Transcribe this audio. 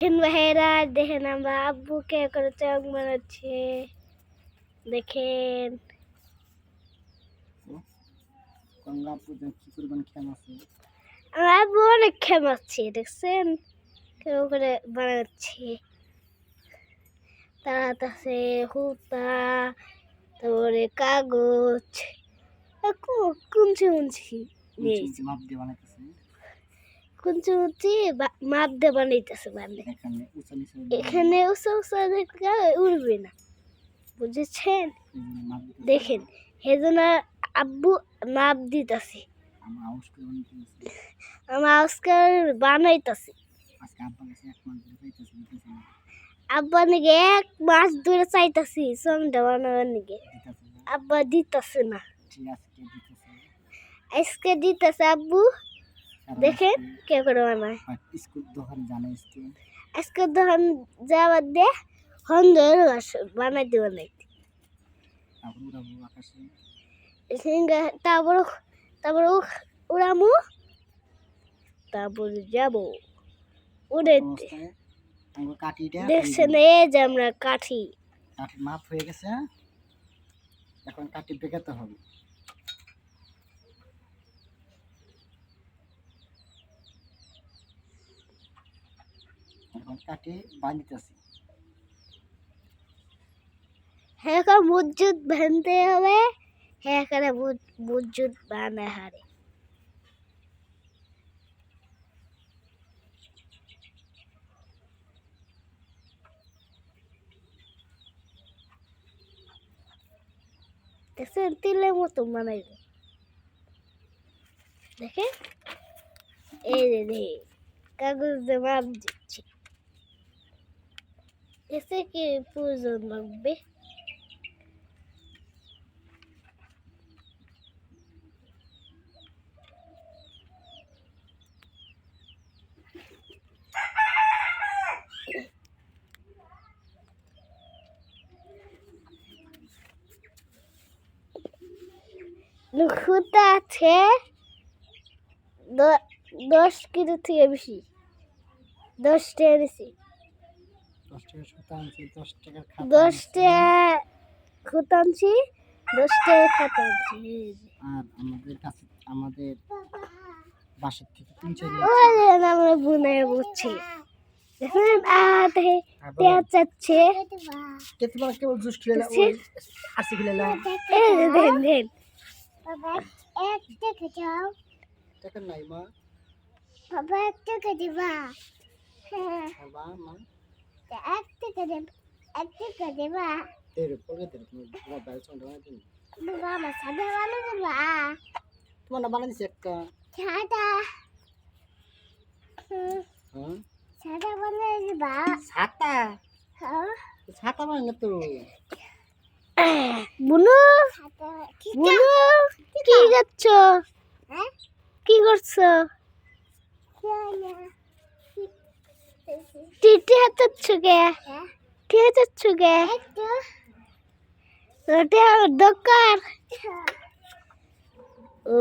দেখেন ভাইয়েরা, দেখেন আমরা আব্বুকে করে চক বানাচ্ছে। দেখেন আমার আব্বু অনেক খেমাচ্ছে, দেখছেন কেউ করে বানাচ্ছে। তার আছে হুতা, তারপরে কাগজ, কুঞ্চি মুঞ্চি কুঞ্চি মুঞ্চি মাপ দিয়ে বানাইতেছে। এখানে উঁচা উঁচা দেখলে উড়বে না, বুঝেছেন? দেখেন সেজন্য আব্বু মাপ দিতেছে, আমার আজকাল বানাইতেছে। আব্বা নাকি 1 মাস ধরে চাইতেছি চংটা বানাবার নাকি, আব্বা দিতেছে না। আজকে দিতেছে আব্বু, দেখেন কে করে বানায়। আজকে দোকান যাওয়ার দে হন্দের বানাই দেব নাই। তারপর তারপর উড়ামু, তারপর যাবো উড়ে। দেখছেন এই যে আমরা কাঠি মাপ হয়ে গেছে, এখন কাঠি বেঁকাতে হবে। এখন কাঠি বাঁধিতেছি। হ্যাঁ, মজুদ বানতে হবে। হ্যাঁ, করে মজুদ বানা হারে। দেখছেন তিলের মতো বানাইল। দেখেন এই রে কাগজ দিয়ে মাপ দিচ্ছি। এসে কি প্রয়োজন লাগবে? লুকুটা আছে 10 কিলো থেকে বেশি, 10 টাকা বেশি, 10 টাকা খুতানছি, 10 টাকা খাতানছি। আর আমাদের কাছে আমাদের বাসা থেকে 300 আমরা বুনে বুঝছি। দেখেন পেঁয়াজ চাচ্ছে, কেতবার কেবল জুস খেলা ওই আসি খেলা। এই দেন দেন বাবা একটা খাও, টাকা নাই মা, বাবা একটা দিবা। হ্যাঁ বাবা মা একটা দিবা। এর পরে দেন তুমি মোবাইল চন্দ্র না দিন। বাবা আমার সাদা বানানো দিবা। তোমার না বানাই দিছি একটা সাদা, হ্যাঁ সাদা বানানো দিবা। ছাতা, হ্যাঁ ছাতা বানাই না তো। বুনু সাদা বুনু কি করছো? হ্যাঁ কি করছো? কেন টিটি হাতাচ্ছ কে? হ্যাঁ টি হাতাচ্ছ কে? একটু ওটা দরকার। ও